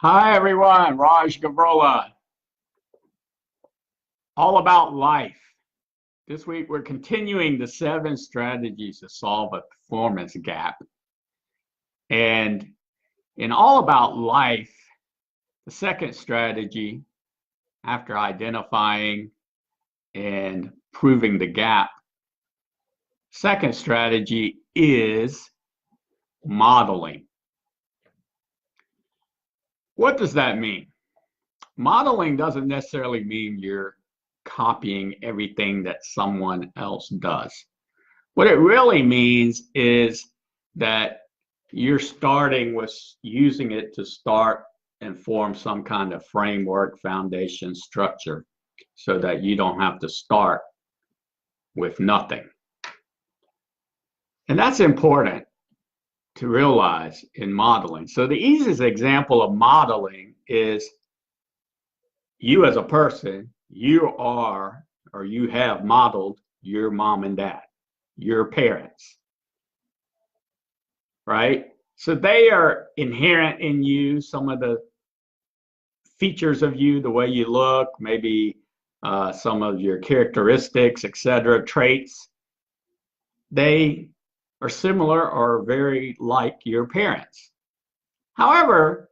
Hi everyone, Raj Gavrola, all about life. This week we're continuing the 7 strategies to solve a performance gap. And in all about life, the second strategy, after identifying and proving the gap, second strategy is modeling. What does that mean? Modeling doesn't necessarily mean you're copying everything that someone else does. What it really means is that you're starting with using it to start and form some kind of framework, foundation, structure, so that you don't have to start with nothing. And that's important to realize in modeling. So the easiest example of modeling is you as a person, you are or you have modeled your mom and dad, your parents, right? So they are inherent in you, some of the features of you, the way you look, maybe some of your characteristics, etc., traits. They are similar or very like your parents. However,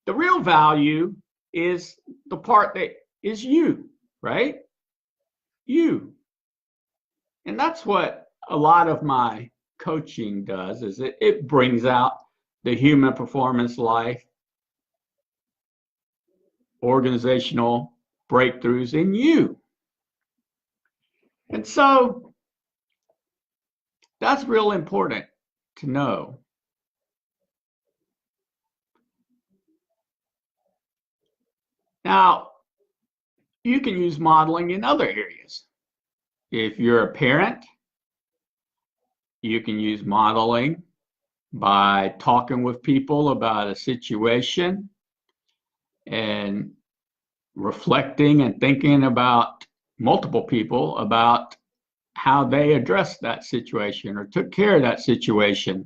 the real value is the part that is you, right? You. And that's what a lot of my coaching does is it brings out the human performance life organizational breakthroughs in you. And so that's real important to know. Now, you can use modeling in other areas. If you're a parent, you can use modeling by talking with people about a situation and reflecting and thinking about multiple people about how they addressed that situation or took care of that situation.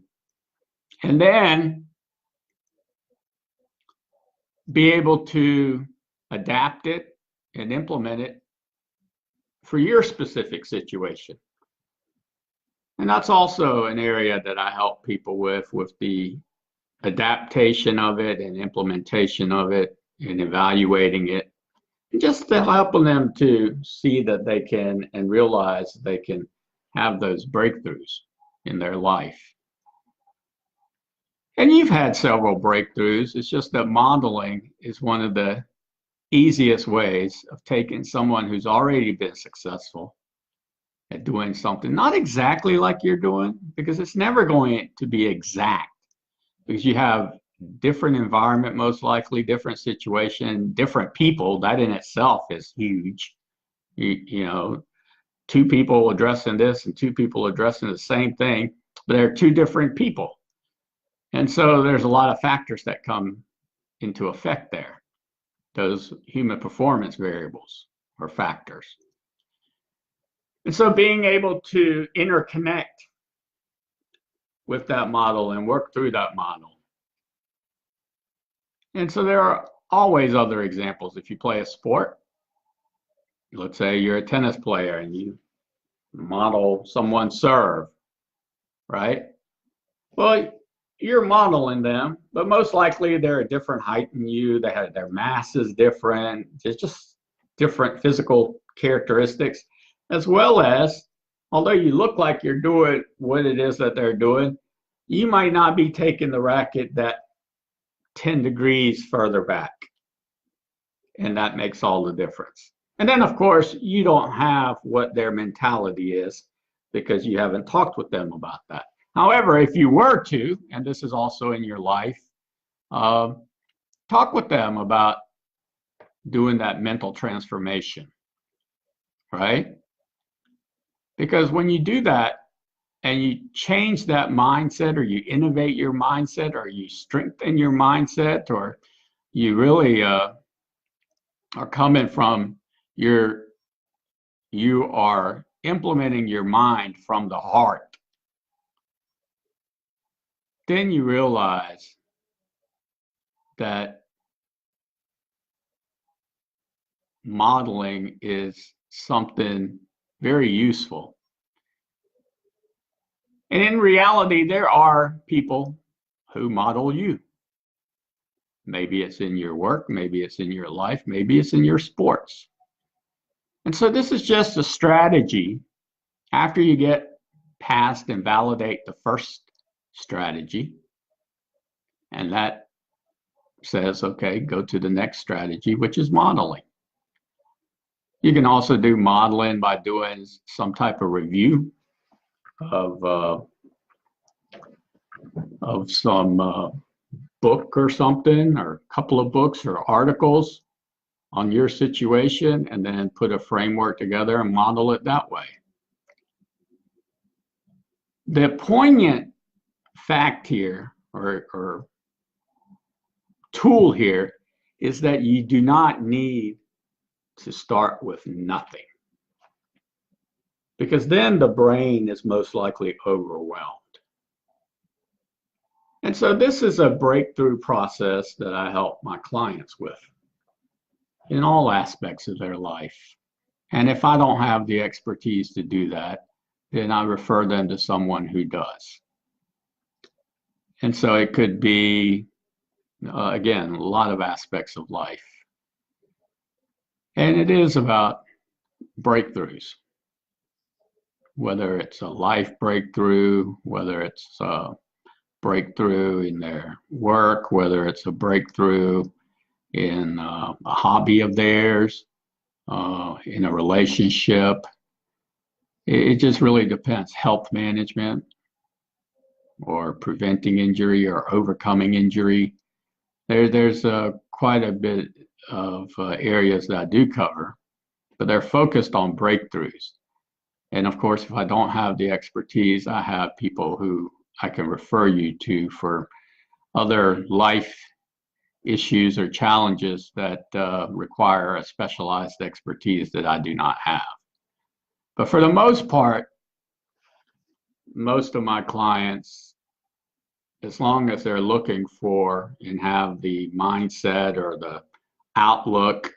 And then be able to adapt it and implement it for your specific situation. And that's also an area that I help people with the adaptation of it and implementation of it and evaluating it, and just to helping them to see that they can and realize they can have those breakthroughs in their life. And you've had several breakthroughs. It's just that modeling is one of the easiest ways of taking someone who's already been successful at doing something, not exactly like you're doing, because it's never going to be exact, because you have different environment, most likely, different situation, different people. That in itself is huge. You know, two people addressing this and two people addressing the same thing, but they're two different people. And so there's a lot of factors that come into effect there, those human performance variables or factors. And so being able to interconnect with that model and work through that model. And so there are always other examples. If you play a sport, let's say you're a tennis player and you model someone's serve, right? Well, you're modeling them, but most likely they're a different height than you. They have their mass is different. It's just different physical characteristics, as well as although you look like you're doing what it is that they're doing, you might not be taking the racket that 10 degrees further back. And that makes all the difference. And then, of course, you don't have what their mentality is because you haven't talked with them about that. However, if you were to, and this is also in your life, talk with them about doing that mental transformation, right? Because when you do that and you change that mindset or you innovate your mindset or you strengthen your mindset or you really are coming from you are implementing your mind from the heart, then you realize that modeling is something very useful. And in reality, there are people who model you. Maybe it's in your work, maybe it's in your life, maybe it's in your sports. And so this is just a strategy. After you get past and validate the first strategy, and that says, okay, go to the next strategy, which is modeling. You can also do modeling by doing some type of review of some book or something, or a couple of books or articles on your situation, and then put a framework together and model it that way. The poignant fact here, or tool here, is that you do not need to start with nothing, because then the brain is most likely overwhelmed. And so this is a breakthrough process that I help my clients with in all aspects of their life. And if I don't have the expertise to do that, then I refer them to someone who does. And so it could be, again, a lot of aspects of life. And it is about breakthroughs, whether it's a life breakthrough, whether it's a breakthrough in their work, whether it's a breakthrough in a hobby of theirs, in a relationship. It just really depends. Health management, or preventing injury, or overcoming injury. There's quite a bit of areas that I do cover, but they're focused on breakthroughs. And of course, if I don't have the expertise, I have people who I can refer you to for other life issues or challenges that require a specialized expertise that I do not have. But for the most part, most of my clients, as long as they're looking for and have the mindset or the outlook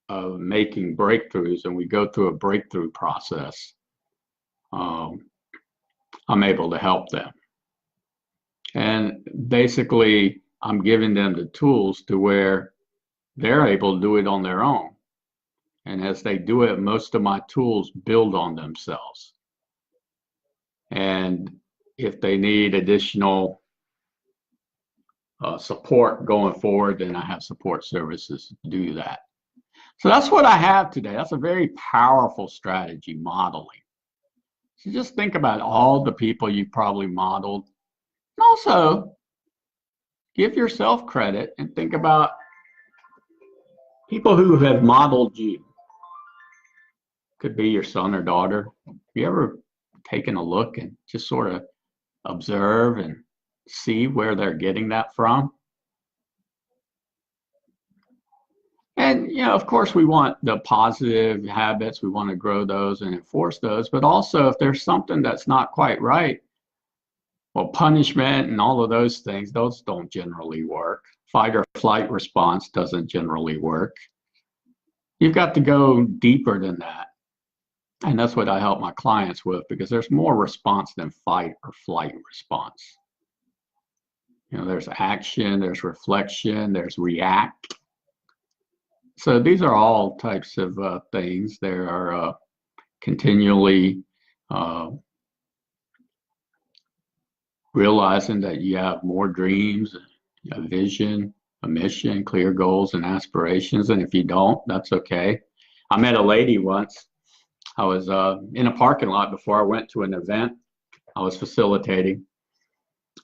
of making breakthroughs, and we go through a breakthrough process, I'm able to help them. And basically, I'm giving them the tools to where they're able to do it on their own. And as they do it, most of my tools build on themselves. And if they need additional support going forward, then I have support services to do that. So that's what I have today. That's a very powerful strategy, modeling. So just think about all the people you probably modeled. And also, give yourself credit and think about people who have modeled you. Could be your son or daughter. Have you ever taken a look and just sort of observe and see where they're getting that from? And, you know, of course, we want the positive habits. We want to grow those and enforce those. But also, if there's something that's not quite right, well, punishment and all of those things, those don't generally work. Fight or flight response doesn't generally work. You've got to go deeper than that. And that's what I help my clients with, because there's more response than fight or flight response. You know, there's action, there's reflection, there's react. So these are all types of things. There are continually realizing that you have more dreams, a vision, a mission, clear goals and aspirations. And if you don't, that's okay. I met a lady once. I was in a parking lot before I went to an event I was facilitating.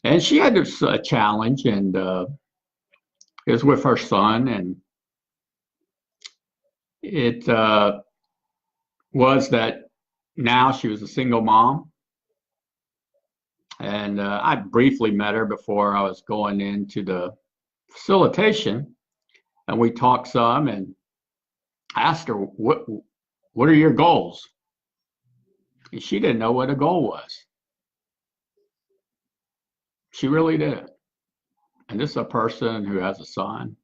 And she had a challenge, and it was with her son. And it was that now she was a single mom. And I briefly met her before I was going into the facilitation, and we talked some, and I asked her, what are your goals? And she didn't know what a goal was. She really didn't. And this is a person who has a son,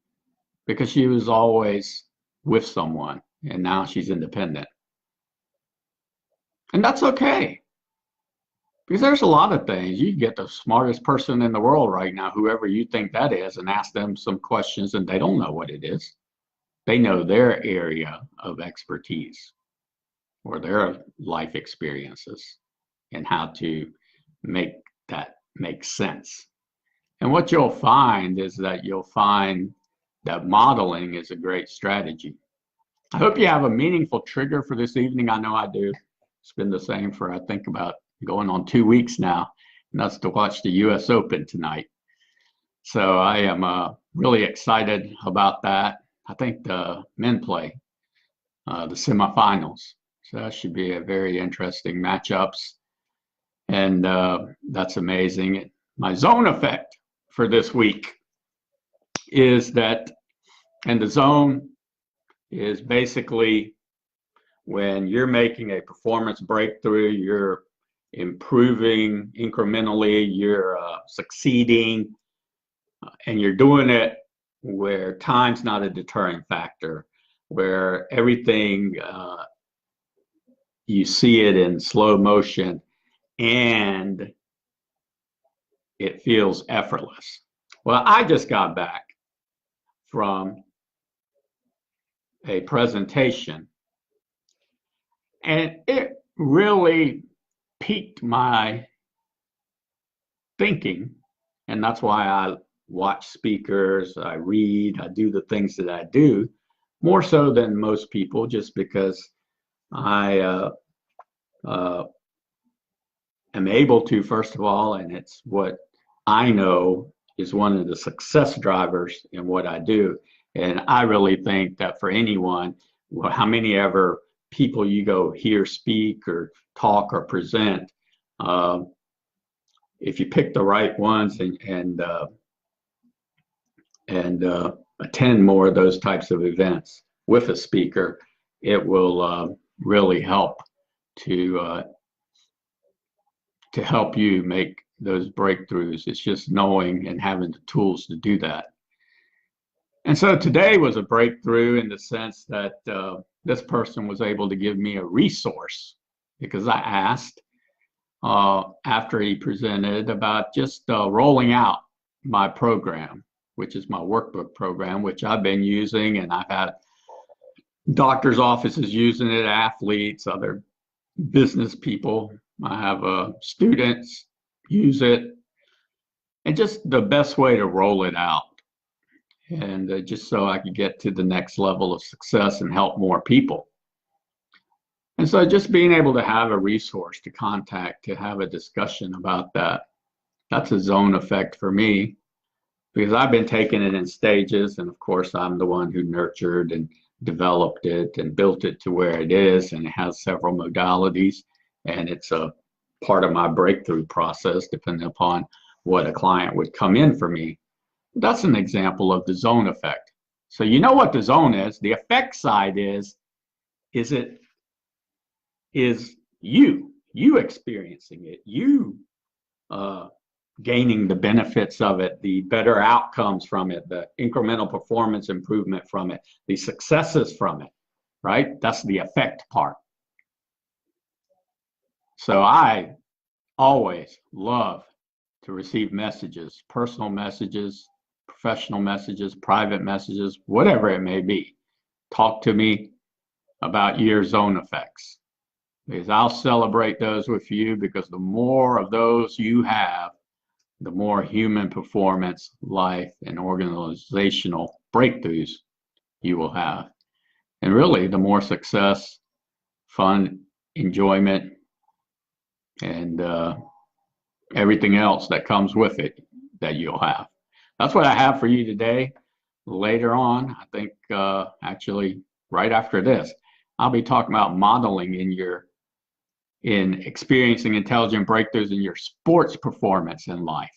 because she was always with someone. and now she's independent. And that's okay. Because there's a lot of things. You get the smartest person in the world right now, whoever you think that is, and ask them some questions and they don't know what it is. They know their area of expertise or their life experiences and how to make that make sense. And what you'll find is that you'll find that modeling is a great strategy. I hope you have a meaningful trigger for this evening. I know I do. It's been the same for, I think, about going on 2 weeks now, and that's to watch the US Open tonight. So I am really excited about that. I think the men play the semifinals. So that should be a very interesting matchups. And that's amazing. My zone effect for this week is that, and the zone is basically when you're making a performance breakthrough, you're improving incrementally, you're succeeding, and you're doing it where time's not a deterring factor, where everything, you see it in slow motion and it feels effortless. Well, I just got back from a presentation and it really piqued my thinking, and that's why I watch speakers, I read, I do the things that I do, more so than most people, just because I am able to, first of all, and it's what I know is one of the success drivers in what I do. And I really think that for anyone, well, how many ever people you go hear speak or talk or present, if you pick the right ones and attend more of those types of events with a speaker, it will really help to help you make those breakthroughs. It's just knowing and having the tools to do that. And so today was a breakthrough in the sense that this person was able to give me a resource, because I asked after he presented about just rolling out my program, which is my workbook program, which I've been using, and I've had doctors' offices using it, athletes, other business people. I have students use it, and just the best way to roll it out, and just so I could get to the next level of success and help more people. And so just being able to have a resource to contact, to have a discussion about that, that's a zone effect for me, because I've been taking it in stages, and of course I'm the one who nurtured and developed it and built it to where it is, and it has several modalities, and it's a part of my breakthrough process depending upon what a client would come in for me. That's an example of the zone effect. So you know what the zone is. The effect side is you experiencing it, you gaining the benefits of it, the better outcomes from it, the incremental performance improvement from it, the successes from it, right? That's the effect part. So I always love to receive messages, personal messages, professional messages, private messages, whatever it may be. Talk to me about your zone effects, because I'll celebrate those with you, because the more of those you have, the more human performance, life, and organizational breakthroughs you will have. And really, the more success, fun, enjoyment, and everything else that comes with it that you'll have. That's what I have for you today. Later on, I think actually right after this, I'll be talking about modeling in experiencing intelligent breakthroughs in your sports performance in life.